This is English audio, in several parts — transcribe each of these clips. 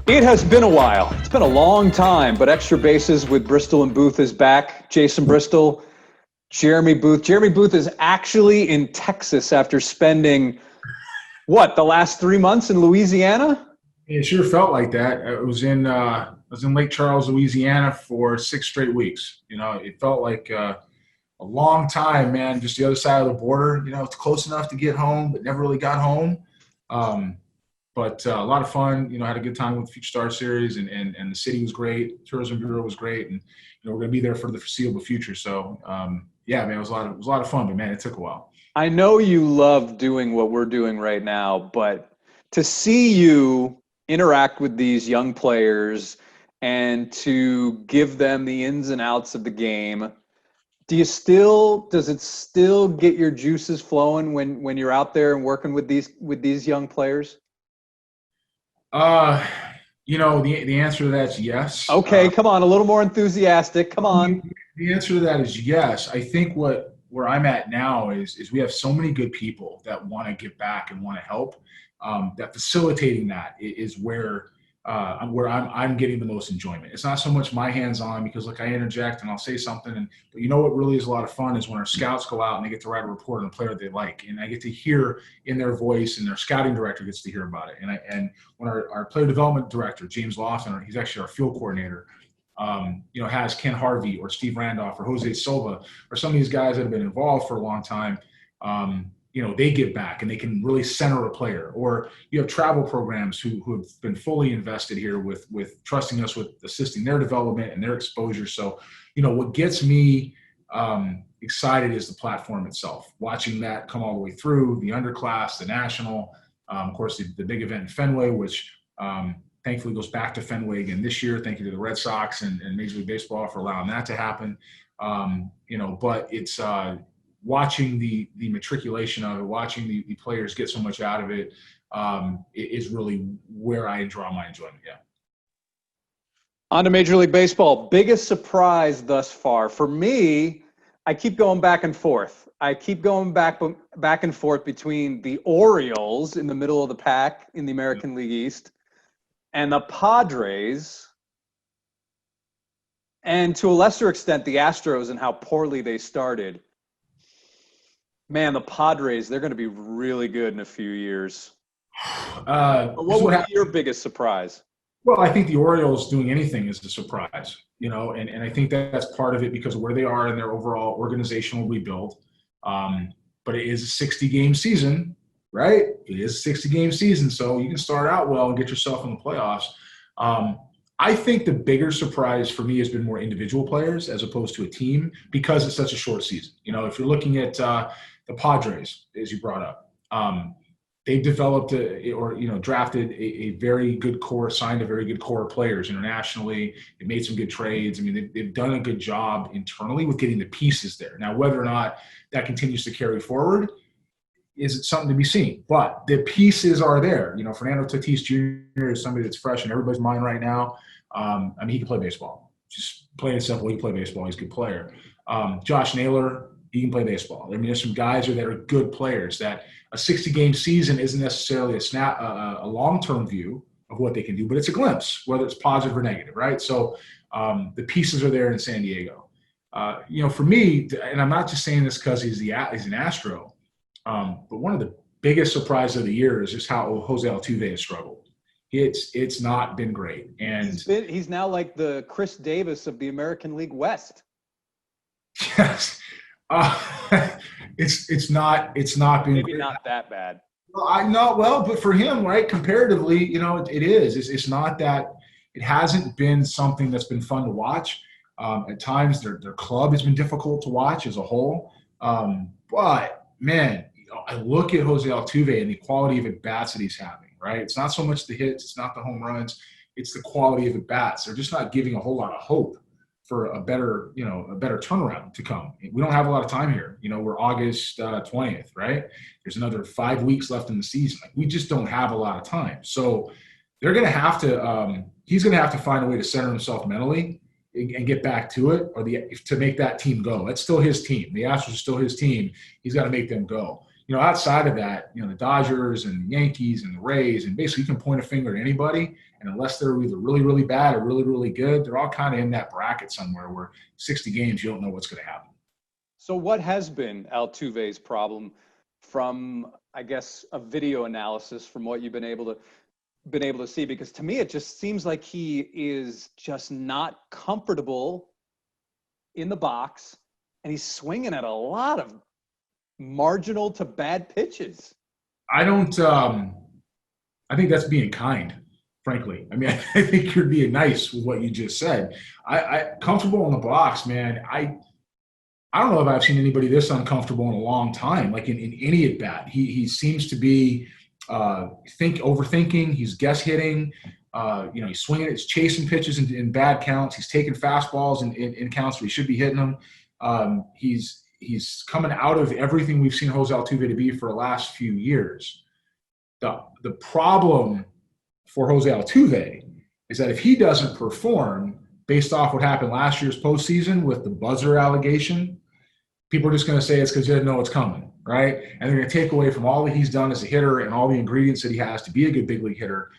It has been a while. It's been a long time, but Extra Bases with Bristol and Booth is back. Jason Bristol, Jeremy Booth. Jeremy Booth is actually in Texas after spending, the last 3 months in Louisiana? It sure felt like that. I was in Lake Charles, Louisiana for 6 straight weeks. It felt like a long time, man. Just the other side of the border. It's close enough to get home, but never really got home. But a lot of fun. Had a good time with the Future Star Series, and the city was great. Tourism Bureau was great, and we're going to be there for the foreseeable future. So yeah, man, it was a lot of fun, but man, it took a while. I know you love doing what we're doing right now, but to see you interact with these young players and to give them the ins and outs of the game, does it still get your juices flowing when you're out there and working with these young players? The answer to that is yes. Okay, come on, a little more enthusiastic. Come on. The answer to that is yes. I think where I'm at now is we have so many good people that want to give back and want to help. That facilitating that is where I'm getting the most enjoyment. It's not so much my hands-on because I interject and I'll say something, but what really is a lot of fun is when our scouts go out and they get to write a report on a player they like, and I get to hear in their voice, and their scouting director gets to hear about it. And when our player development director, James Lawson, he's actually our field coordinator, has Ken Harvey or Steve Randolph or Jose Silva or some of these guys that have been involved for a long time, they give back and they can really center a player. Or you have travel programs who have been fully invested here with trusting us with assisting their development and their exposure. So, what gets me excited is the platform itself, watching that come all the way through, the underclass, the national, of course, the big event in Fenway, which thankfully goes back to Fenway again this year. Thank you to the Red Sox and Major League Baseball for allowing that to happen. But it's watching the matriculation of it, watching the players get so much out of it, is really where I draw my enjoyment. Yeah. On to Major League Baseball. Biggest surprise thus far for me. I keep going back and forth. I keep going back and forth between the Orioles in the middle of the pack in the American League East and the Padres, and to a lesser extent, the Astros and how poorly they started. Man, the Padres, they're going to be really good in a few years. What would be your biggest surprise? Well, I think the Orioles doing anything is a surprise, and I think that's part of it because of where they are in their overall organizational rebuild. But it is a 60-game season, right? It is a 60-game season, so you can start out well and get yourself in the playoffs. I think the bigger surprise for me has been more individual players as opposed to a team because it's such a short season. If you're looking at the Padres, as you brought up, they've developed drafted a very good core, signed a very good core of players internationally. They made some good trades. I mean, they've done a good job internally with getting the pieces there. Now, whether or not that continues to carry forward is something to be seen. But the pieces are there. Fernando Tatis Jr. is somebody that's fresh in everybody's mind right now. He can play baseball. Just plain and simple, he can play baseball. He's a good player. Josh Naylor, he can play baseball. There's some guys that are good players that a 60-game season isn't necessarily a long-term view of what they can do, but it's a glimpse, whether it's positive or negative, right? So the pieces are there in San Diego. For me, and I'm not just saying this because he's an Astro, but one of the biggest surprises of the year is just how Jose Altuve has struggled. It's not been great, and he's now like the Chris Davis of the American League West. Yes. It's not been maybe great. Not that bad. Well, but for him, right, comparatively, it is. It's not that it hasn't been something that's been fun to watch. At times, their club has been difficult to watch as a whole. But man, I look at Jose Altuve and the quality of at bats that he's having. Right, it's not so much the hits, it's not the home runs, it's the quality of at bats. They're just not giving a whole lot of hope for a better turnaround to come. We don't have a lot of time here. We're August 20th, right? There's another 5 weeks left in the season. We just don't have a lot of time. So they're going to have to he's going to have to find a way to center himself mentally and get back to it, or to make that team go. That's still his team. The Astros are still his team. He's got to make them go. outside of that, the Dodgers and the Yankees and the Rays, and basically you can point a finger at anybody, and unless they're either really, really bad or really, really good, they're all kind of in that bracket somewhere where 60 games, you don't know what's going to happen. So what has been Altuve's problem from, I guess, a video analysis from what you've been able to see? Because to me, it just seems like he is just not comfortable in the box, and he's swinging at a lot of marginal to bad pitches. I think that's being kind, frankly. I mean, I think you're being nice with what you just said. I comfortable in the box, man. I don't know if I've seen anybody this uncomfortable in a long time. Like in any at bat, he seems to be overthinking. He's guess hitting. He's swinging. He's chasing pitches in bad counts. He's taking fastballs in counts where he should be hitting them. He's coming out of everything we've seen Jose Altuve to be for the last few years. The problem for Jose Altuve is that if he doesn't perform based off what happened last year's postseason with the buzzer allegation, people are just going to say it's because they didn't know it's coming, right? And they're going to take away from all that he's done as a hitter and all the ingredients that he has to be a good big league hitter,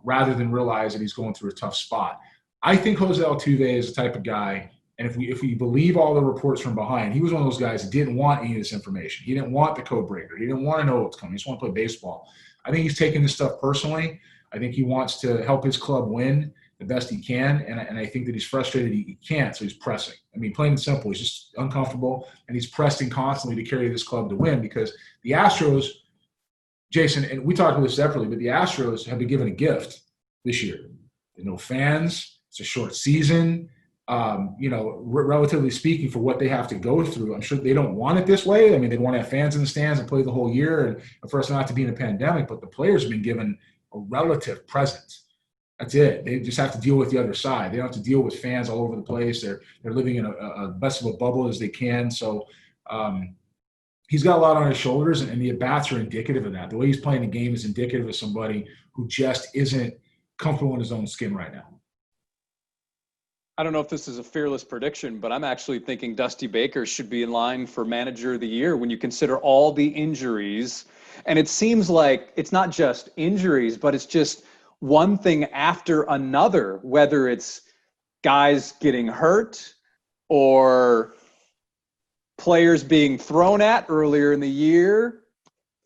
rather than realize that he's going through a tough spot. I think Jose Altuve is the type of guy, and if we believe all the reports from behind, he was one of those guys that didn't want any of this information. He didn't want the code breaker. He didn't want to know what's coming. He just want to play baseball. I think he's taking this stuff personally. I think he wants to help his club win the best he can, and I think that he's frustrated he can't, so he's pressing. I mean, plain and simple, he's just uncomfortable, and he's pressing constantly to carry this club to win because the Astros, Jason, and we talked about this separately, but the Astros have been given a gift this year. There's no fans. It's a short season. Relatively speaking, for what they have to go through, I'm sure they don't want it this way. I mean, they want to have fans in the stands and play the whole year and for us not to be in a pandemic, but the players have been given a relative present. That's it. They just have to deal with the other side. They don't have to deal with fans all over the place. They're living in a best of a bubble as they can. So he's got a lot on his shoulders, and the at-bats are indicative of that. The way he's playing the game is indicative of somebody who just isn't comfortable in his own skin right now. I don't know if this is a fearless prediction, but I'm actually thinking Dusty Baker should be in line for Manager of the Year when you consider all the injuries. And it seems like it's not just injuries, but it's just one thing after another, whether it's guys getting hurt or players being thrown at earlier in the year,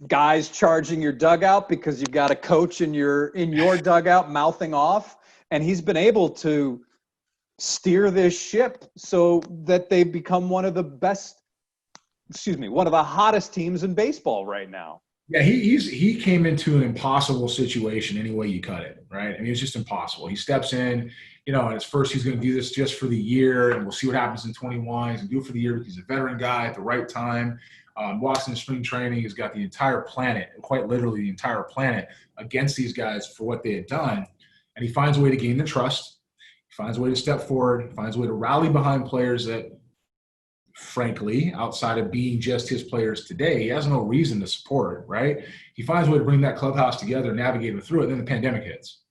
guys charging your dugout because you've got a coach in your dugout mouthing off. And he's been able to steer this ship so that they've become one of the hottest teams in baseball right now. Yeah, he came into an impossible situation any way you cut it, right? I mean, it's just impossible. He steps in, and at first he's going to do this just for the year, and we'll see what happens in 21. He's going to do it for the year because he's a veteran guy at the right time. Walks into spring training. He's got the entire planet, quite literally the entire planet, against these guys for what they had done. And he finds a way to gain their trust. He finds a way to step forward. He finds a way to rally behind players that, frankly, outside of being just his players today, he has no reason to support, right? He finds a way to bring that clubhouse together and navigate them through it. Then the pandemic hits.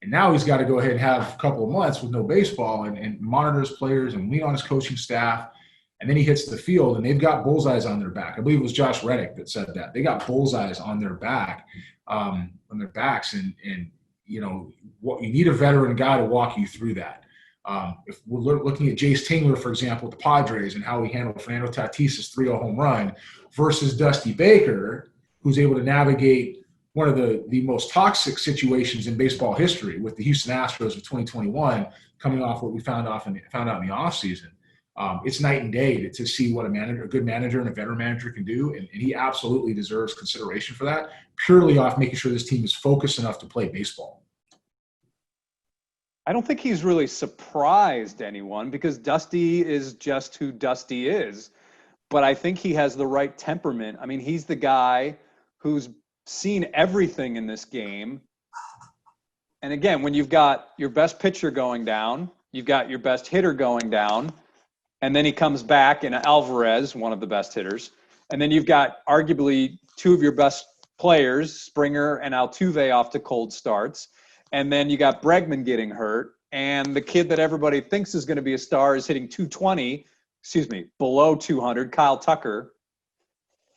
And now he's got to go ahead and have a couple of months with no baseball and monitor his players and lean on his coaching staff. And then he hits the field, and they've got bullseyes on their back. I believe it was Josh Reddick that said that. They got bullseyes on their back, on their backs. And what you need a veteran guy to walk you through that. If we're looking at Jace Tingler, for example, with the Padres and how he handled Fernando Tatis's 3-0 home run versus Dusty Baker, who's able to navigate one of the most toxic situations in baseball history with the Houston Astros of 2021, coming off what we found out in the offseason. It's night and day to see what a good manager and a veteran manager can do, and he absolutely deserves consideration for that, purely off making sure this team is focused enough to play baseball. I don't think he's really surprised anyone because Dusty is just who Dusty is. But I think he has the right temperament. I mean, he's the guy who's seen everything in this game. And again, when you've got your best pitcher going down, you've got your best hitter going down, and then he comes back in Alvarez, one of the best hitters. And then you've got arguably two of your best players, Springer and Altuve, off to cold starts. And then you got Bregman getting hurt, and the kid that everybody thinks is going to be a star is hitting below 200, Kyle Tucker.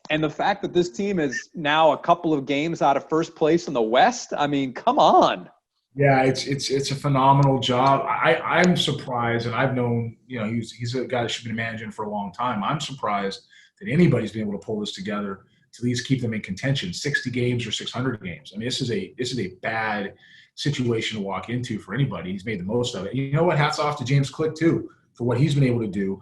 And the fact that this team is now a couple of games out of first place in the West, I mean, come on. Yeah, it's a phenomenal job. I'm surprised, and I've known, he's a guy that should have been managing for a long time. I'm surprised that anybody's been able to pull this together to at least keep them in contention, 60 games or 600 games. I mean, this is a bad situation to walk into for anybody. He's made the most of it. You know what? Hats off to James Click too for what he's been able to do,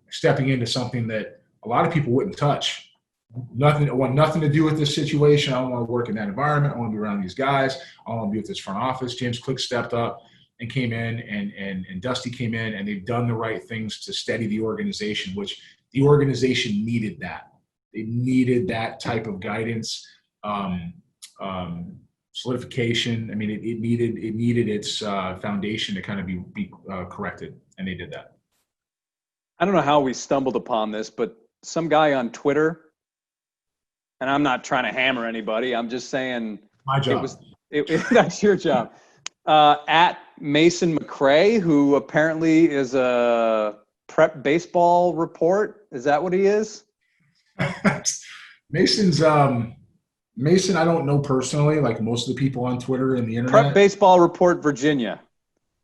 stepping into something that a lot of people wouldn't touch. I want nothing to do with this situation. I don't want to work in that environment. I want to be around these guys. I want to be with this front office. James Click stepped up and came in, and Dusty came in, and they've done the right things to steady the organization, which the organization needed that. They needed that type of guidance, solidification. I mean, it needed its foundation to kind of be corrected, and they did that. I don't know how we stumbled upon this, but some guy on Twitter, and I'm not trying to hammer anybody. I'm just saying my job. That's your job. At Mason McCray, who apparently is a prep baseball report. Is that what he is? Mason's Mason, I don't know personally, like most of the people on Twitter and the internet. Prep Baseball Report, Virginia.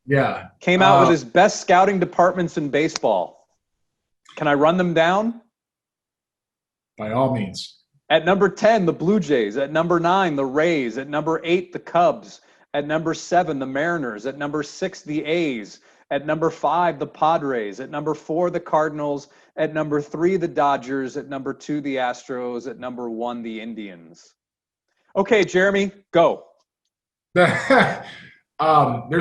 Yeah. Came out with his best scouting departments in baseball. Can I run them down? By all means. At number 10, the Blue Jays. At number 9, the Rays. At number 8, the Cubs. At number 7, the Mariners. At number 6, the A's. At number 5, the Padres. At number 4, the Cardinals. At number 3, the Dodgers. At number 2, the Astros. At number 1, the Indians. Okay, Jeremy, go. There's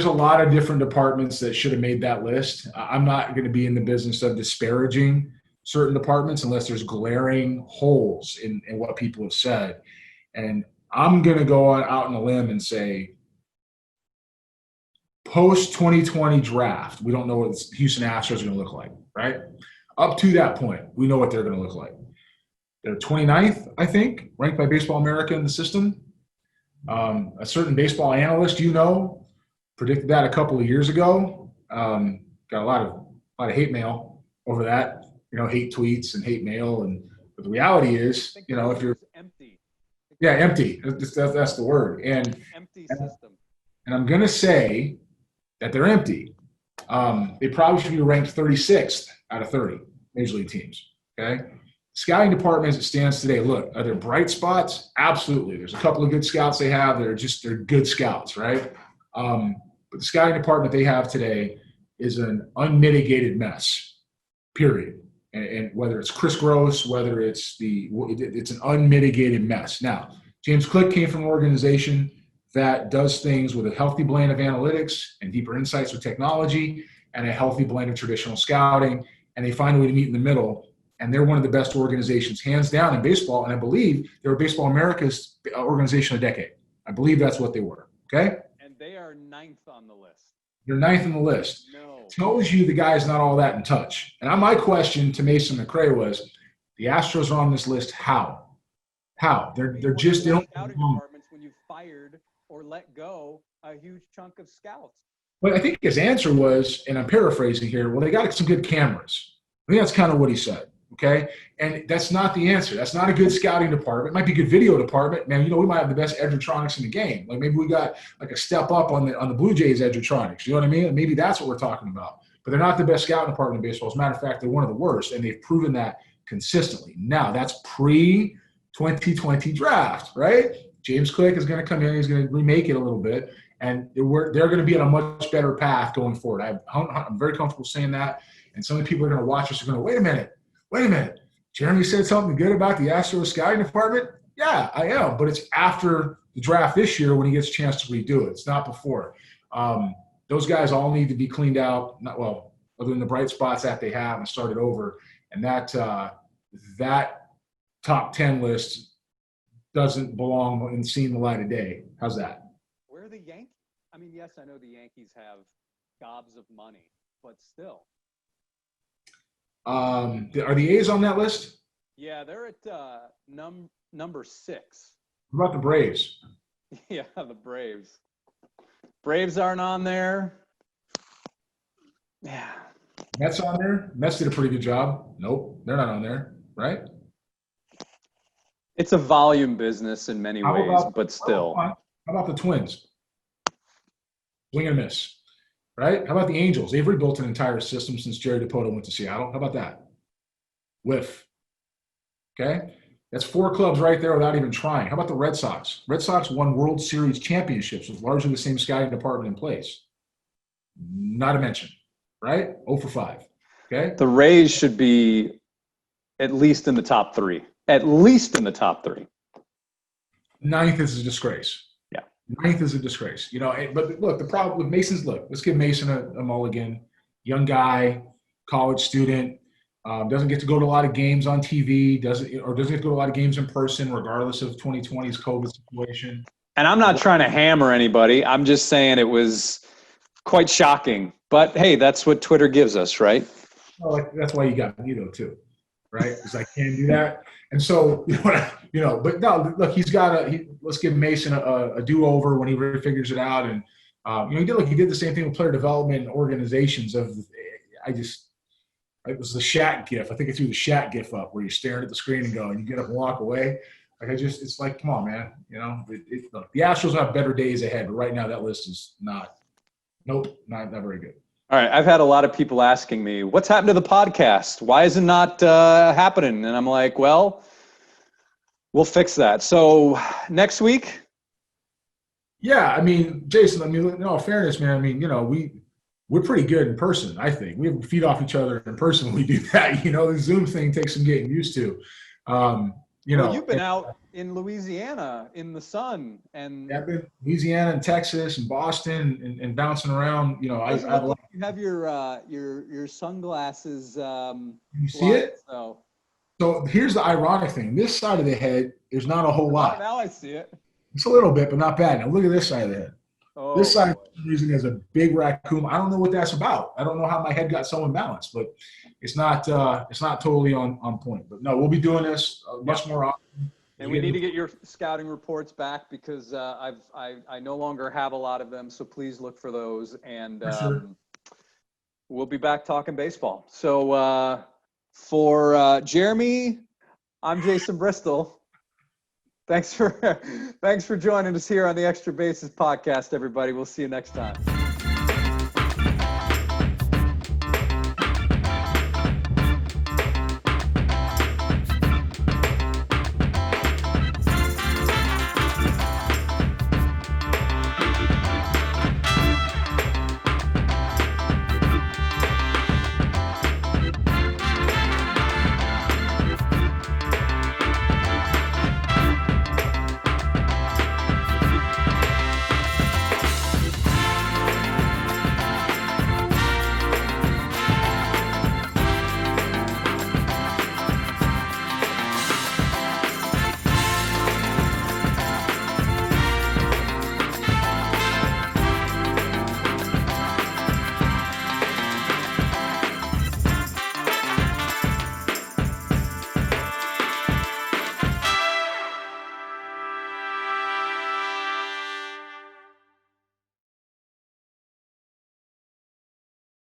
a lot of different departments that should have made that list. I'm not going to be in the business of disparaging certain departments unless there's glaring holes in what people have said. And I'm going to go out on a limb and say post-2020 draft, we don't know what the Houston Astros are going to look like, right? Up to that point, we know what they're going to look like. They're 29th, I think, ranked by Baseball America in the system. A certain baseball analyst, predicted that a couple of years ago. Got a lot of hate mail over that. Hate tweets and hate mail. But the reality is, if you're empty. Yeah, empty. That's the word. And empty system. And I'm going to say that they're empty. They probably should be ranked 36th out of 30 major league teams. Okay. Scouting department as it stands today, look, are there bright spots? Absolutely. There's a couple of good scouts they have. They're good scouts, right? But the scouting department they have today is an unmitigated mess, period. And whether it's Chris Gross, whether it's an unmitigated mess. Now, James Click came from an organization that does things with a healthy blend of analytics and deeper insights with technology and a healthy blend of traditional scouting, and they find a way to meet in the middle. And they're one of the best organizations, hands down, in baseball. And I believe they were Baseball America's organization of the decade. I believe that's what they were. Okay? And they are 9th on the list. They're 9th on the list. No. Tells you the guy's not all that in touch. And my question to Mason McCray was, the Astros are on this list. How? They're just they don't. Scouting departments when you fired or let go a huge chunk of scouts. But I think his answer was, and I'm paraphrasing here, well, they got some good cameras. I think that's kind of what he said. Okay. And that's not the answer. That's not a good scouting department. It might be a good video department. Man, we might have the best edgertronics in the game. Like maybe we got like a step up on the Blue Jays edgertronics. You know what I mean? Maybe that's what we're talking about. But they're not the best scouting department in baseball. As a matter of fact, they're one of the worst, and they've proven that consistently. Now, that's pre-2020 draft, right? James Click is going to come in. He's going to remake it a little bit, and they're going to be on a much better path going forward. I'm very comfortable saying that. And some of the people are going to watch us are going to, wait a minute. Jeremy said something good about the Astros scouting department? Yeah, I am. But it's after the draft this year when he gets a chance to redo it. It's not before. Those guys all need to be cleaned out, other than the bright spots that they have, and started over. And that top 10 list doesn't belong in seeing the light of day. How's that? Where are the Yankees? I mean, yes, I know the Yankees have gobs of money, but still. Are the A's on that list? Yeah, they're at number 6. What about the Braves? Yeah, the Braves. Braves aren't on there. Yeah. Mets on there? Mets did a pretty good job. Nope, they're not on there, right? It's a volume business in many ways, but still. How about the Twins? Swing and miss, right? How about the Angels? They've rebuilt an entire system since Jerry DiPoto went to Seattle. How about that? Whiff. Okay? That's 4 clubs right there without even trying. How about the Red Sox? Red Sox won World Series championships with largely the same scouting department in place. Not a mention, right? 0 for 5. Okay? The Rays should be at least in the top 3. At least in the top 3. 9th is a disgrace. Yeah. 9th is a disgrace. But look, the problem with Mason's, let's give Mason a mulligan. Young guy, college student, doesn't get to go to a lot of games on TV, doesn't get to go to a lot of games in person, regardless of 2020's COVID situation. And I'm not trying to hammer anybody. I'm just saying it was quite shocking. But, hey, that's what Twitter gives us, right? Well, that's why you got me, though, too, right? Because I can't do that. And so, but no, look, let's give Mason a do-over when he really figures it out. And, he did the same thing with player development and organizations. It was the Shaq gif. I think I threw the Shaq gif up where you're staring at the screen and go, and you get up and walk away. It's like, come on, man. Look, the Astros have better days ahead, but right now that list is not very good. All right. I've had a lot of people asking me, what's happened to the podcast? Why is it not happening? And I'm like, well, we'll fix that. So next week? Yeah. Jason, in all fairness, man, we're pretty good in person, I think. We feed off each other in person when we do that. The Zoom thing takes some getting used to. You've been out in Louisiana in the sun, and I've been Louisiana and Texas and Boston and bouncing around. You have your sunglasses. You see it? So here's the ironic thing: this side of the head, there's not a whole lot. Now I see it. It's a little bit, but not bad. Now look at this side of the head. Oh, this side, for some reason, has a big raccoon. I don't know what that's about. I don't know how my head got so imbalanced, but it's not totally on point. But no, we'll be doing this much more often. And we need to get your scouting reports back because I no longer have a lot of them. So please look for those, and we'll be back talking baseball. So for Jeremy, I'm Jason Bristol. Thanks for joining us here on the Extra Bases podcast, everybody. We'll see you next time.